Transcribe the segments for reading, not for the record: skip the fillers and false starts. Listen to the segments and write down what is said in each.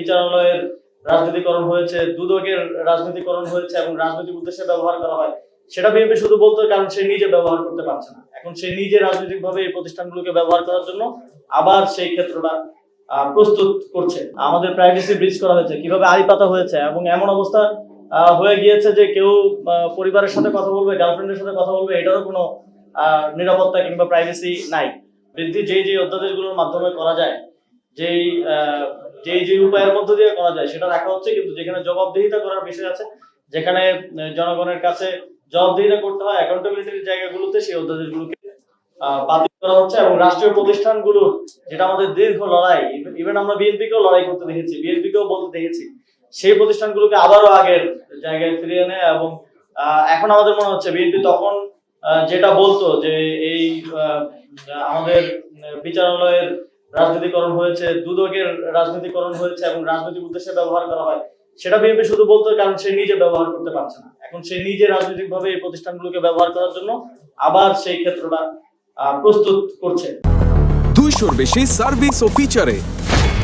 বিচারালয়ের রাজনীতিকরণ হয়েছে, দুদকের রাজনীতিকরণ হয়েছে এবং রাজনৈতিক উদ্দেশ্যে ব্যবহার করা হয়, সেটা বিএনপি শুধু বলতো কারণ সে নিজে ব্যবহার করতে পারছে না। এখন সে নিজে রাজনৈতিকভাবে এই প্রতিষ্ঠানগুলোকে ব্যবহার করার জন্য আবার সেই ক্ষেত্রটা প্রস্তুত করছে। আমাদের প্রাইভেসি ব্রিজ করা হয়েছে, কিভাবে আড়ি পাতা হয়েছে, এবং এমন অবস্থা হয়ে গিয়েছে যে কেউ পরিবারের সাথে কথা বলবে, গার্লফ্রেন্ডের সাথে কথা বলবে, এটারও কোনো নিরাপত্তা কিংবা প্রাইভেসি নাই। বৃদ্ধি যে অধ্যাদেশগুলোর মাধ্যমে করা যায়, যেই যে উপায়ের মধ্য দিয়ে করা যায় সেটা রাখা হচ্ছে, কিন্তু যেখানে জবাবদিহিতা করার বিষয় আছে, যেখানে জনগণের কাছে জবাবদিহিতা করতে হয়, অ্যাকাউন্টেবিলিটির জায়গাগুলোতে সেই অধ্যাদেশগুলোকে বাতিল করা হচ্ছে। এবং রাষ্ট্রীয় প্রতিষ্ঠানগুলো, যেটা আমাদের দীর্ঘ লড়াই, ইভেন আমরা বিএনপিকেও লড়াই করতে দেখেছি, বিএনপিকেও বলতে দেখেছি, সেই প্রতিষ্ঠানগুলোকে আবারও আগের জায়গায় ফিরিয়ে নেয়। এবং এখন আমাদের মনে হচ্ছে বিএনপি তখন যেটা বলতো যে এই আমাদের বিচারালয়ের রাজনীতিকরণ হয়েছে, দুদকের রাজনীতিকরণ হয়েছে এবং রাজনৈতিক উদ্দেশ্যে ব্যবহার করা হয়, সেটা বিএনপি শুধু বলতো কারণ সে নিজে ব্যবহার করতে পারছে না। এখন সে নিজে রাজনৈতিকভাবে এই প্রতিষ্ঠানগুলোকে ব্যবহার করার জন্য আবার সেই ক্ষেত্রটা প্রস্তুত করছে। 200-র বেশি সার্ভিস ও ফিচারে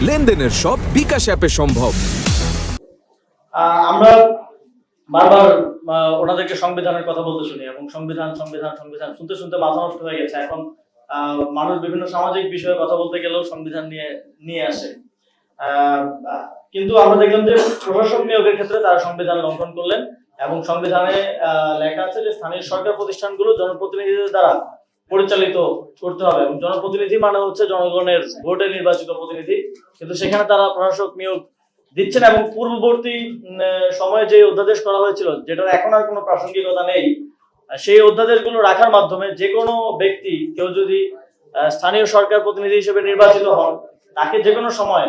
লেনদেনের সব বিকাশ অ্যাপে সম্ভব। আমরা বারবার ওনাদেরকে সংবিধানের কথা বলতে শুনি, এবং সংবিধান সংবিধান সংবিধান শুনতে শুনতে মাথা নষ্ট হয়ে গেছে। এখন মানুষ বিভিন্ন সামাজিক বিষয়ে কথা বলতে গেলেও সংবিধান নিয়ে আসে। কিন্তু আমরা দেখলাম যে প্রশাসক নিয়োগের ক্ষেত্রে তারা সংবিধান লঙ্ঘন করলেন, এবং সংবিধানে লেখা আছে যে স্থানীয় সরকার প্রতিষ্ঠানগুলো জনপ্রতিনিধিদের দ্বারা পরিচালিত করতে হবে, এবং জনপ্রতিনিধি মানে হচ্ছে জনগণের ভোটে নির্বাচিত প্রতিনিধি। কিন্তু সেখানে তারা প্রশাসক নিয়োগ দিচ্ছেন, এবং পূর্ববর্তী সময়ে যে অধ্যাদেশ করা হয়েছিল, যেটার এখন আর কোনো প্রাসঙ্গিকতা নেই, সেই অধ্যাদেশগুলো রাখার মাধ্যমে যে কোনো ব্যক্তি, কেউ যদি স্থানীয় সরকার প্রতিনিধি হিসেবে নির্বাচিত হন, তাকে যে কোনো সময়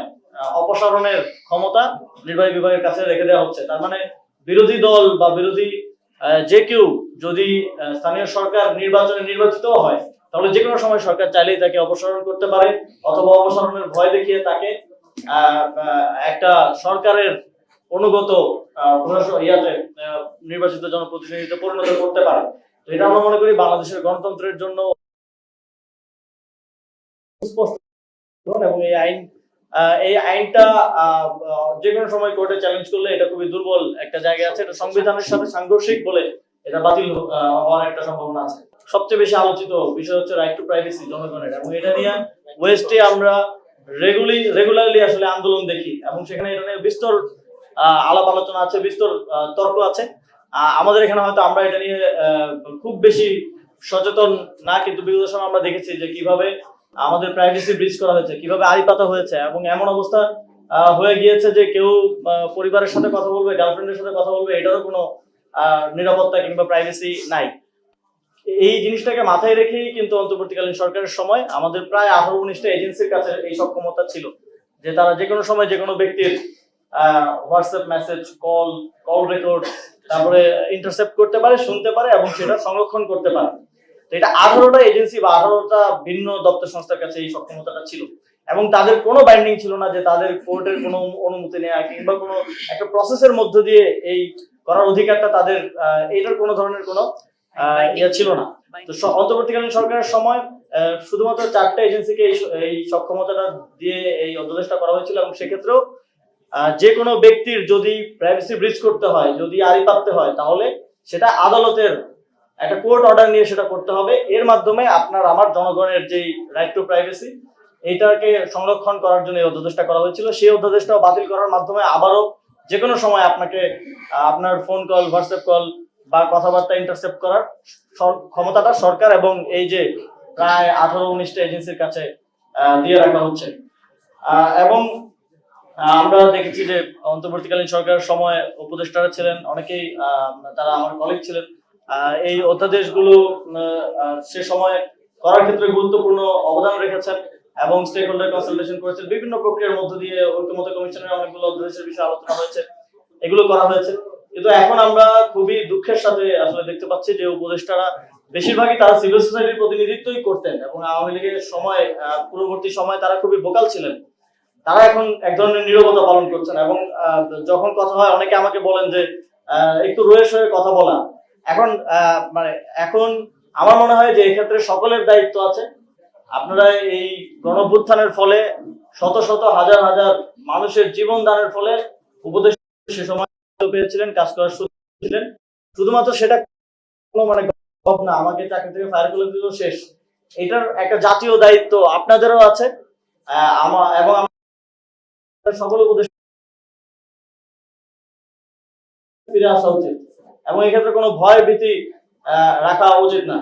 অপসারণের ক্ষমতা নির্বাহী বিভাগের কাছে রেখে দেওয়া হচ্ছে। তার মানে বিরোধী দল বা বিরোধী যে কেউ যদি স্থানীয় সরকার নির্বাচনে নির্বাচিত হয়, তাহলে যে কোনো সময় সরকার চাইলেই তাকে অপসারণ করতে পারে, অথবা অপসারণের ভয় দেখিয়ে তাকে একটা সরকারের অনুগত নির্বাচিত জনপ্রতিনিধিতে পরিণত করতে পারে। তো এটা আমরা মনে করি বাংলাদেশের গণতন্ত্রের জন্য স্পষ্ট, এবং এই আইনটা যে কোনো সময় কোর্টে চ্যালেঞ্জ করলে এটা খুবই দুর্বল একটা জায়গা আছে। এটা সংবিধানের সাথে সাংঘর্ষিক বলে এটা বাতিল হওয়ার একটা সম্ভাবনা আছে। সবচেয়ে বেশি আলোচিত বিষয় হচ্ছে রাইট টু প্রাইভেসি জনগণের, এবং এটা নিয়ে ওয়েস্টে আমরা রেগুলারলি আসলে আন্দোলন দেখি, এবং সেখানে এটা নিয়ে বিস্তর আলাপ আলোচনা আছে, বিস্তর তর্ক আছে। আমাদের এখানে হয়তো আমরা এটা নিয়ে খুব বেশি সচেতন না, কিন্তু বিগত সময় আমরা দেখেছি যে কিভাবে আমাদের প্রাইভেসি ব্রিজ করা হয়েছে, কিভাবে আড়ি পাতা হয়েছে, এবং এমন অবস্থা হয়ে গিয়েছে যে কেউ পরিবারের সাথে কথা বলবে, গার্লফ্রেন্ডের সাথে কথা বলবে, এটারও কোনো নিরাপত্তা কিংবা প্রাইভেসি নাই। এই জিনিসটাকে মাথায় রেখেই কিন্তু অন্তর্বর্তীকালীন সরকারের সময় আমাদের প্রায় 18-19টা এজেন্সির কাছে এই সক্ষমতা ছিল যে তারা যে কোনো সময় যে কোনো ব্যক্তির হোয়াটসঅ্যাপ মেসেজ, কল রেকর্ড, তারপরে ইন্টারসেপ্ট করতে পারে, শুনতে পারে, এবং সেটা সংরক্ষণ করতে পারে। তো এটা 18টা এজেন্সি বা 18টা ভিন্ন দপ্তর সংস্থার কাছে এই সক্ষমতাটা ছিল, এবং তাদের কোনো বাইন্ডিং ছিল না যে তাদের কোর্টের কোনো অনুমতি নেওয়া কিংবা কোনো একটা প্রসেসের মধ্য দিয়ে এই করার অধিকারটা তাদের, এটার কোনো ধরনের কোনো ছিল না। তো অন্তর্বর্তীকালীন সরকারের সময় শুধুমাত্র 4টা এজেন্সিকে এই সক্ষমতাটা দিয়ে এই অধ্যাদেশটা করা হয়েছিল, এবং সেক্ষেত্রেও যে কোনো ব্যক্তির যদি প্রাইভেসি ব্রিজ করতে হয়, যদি আড়ি পাততে হয়, তাহলে সেটা আদালতের একটা কোর্ট অর্ডার নিয়ে সেটা করতে হবে। এর মাধ্যমে আপনার আমার জনগণের যেই রাইট টু প্রাইভেসি, এইটাকে সংরক্ষণ করার জন্য এই অধ্যাদেশটা করা হয়েছিল। সেই অধ্যাদেশটাও বাতিল করার মাধ্যমে আবারও যে কোনো সময় আপনাকে আপনার ফোন কল, হোয়াটসঅ্যাপ কল বা কথাবার্তা ইন্টারসেপ্ট করার ক্ষমতাটা সরকার এবং এই যে প্রায় 18-19টা এজেন্সির কাছে দিয়ে রাখা হচ্ছে। এবং আমরা দেখেছি যে অন্তর্বর্তীকালীন সরকারের সময় উপদেষ্টারা ছিলেন অনেকেই, তারা আমার কলিগ ছিলেন, এই অধ্যাদেশগুলো সে সময় করার ক্ষেত্রে গুরুত্বপূর্ণ অবদান রেখেছেন, এবং স্টেক হোল্ডার কনসালটেশন করেছেন। বিভিন্ন প্রক্রিয়ার মধ্য দিয়ে ঐক্যমত্য কমিশনের অনেকগুলো অধ্যাদেশের বিষয়ে আলোচনা হয়েছে, এগুলো করা হয়েছে। কিন্তু এখন আমরা খুবই দুঃখের সাথে আসলে দেখতে পাচ্ছি যে উপদেষ্টারা বেশিরভাগই তারা সিভিল সোসাইটির প্রতিনিধিত্বই করতেন, এবং আওয়ামী লীগের সময় পূর্ববর্তী সময় তারা খুবই ভোকাল ছিলেন। তারা এখন এক ধরনের নীরবতা পালন করছেন, এবং যখন কথা হয় অনেকে আমাকে বলেন যে একটু রয়ে সয়ে কথা বলা। এখন আমার মনে হয় যে এই ক্ষেত্রে সকলের দায়িত্ব আছে। আপনারা এই গণঅভ্যুত্থানের ফলে শত শত হাজার হাজার মানুষের জীবন দানের ফলে উপদেশ সে সময় পেয়েছিলেন, কাজ করার সুযোগ ছিলেন। শুধুমাত্র সেটা কোনো মানে গল্প না, আমাকে চাকরি থেকে ফায়ার করে দিল শেষ। এটার একটা জাতীয় দায়িত্ব আপনাদেরও আছে, এবং আমাদের সকল উপদেশ ফিরে আসা উচিত এবং এক্ষেত্রে কোনো ভয় ভীতি রাখা উচিত না।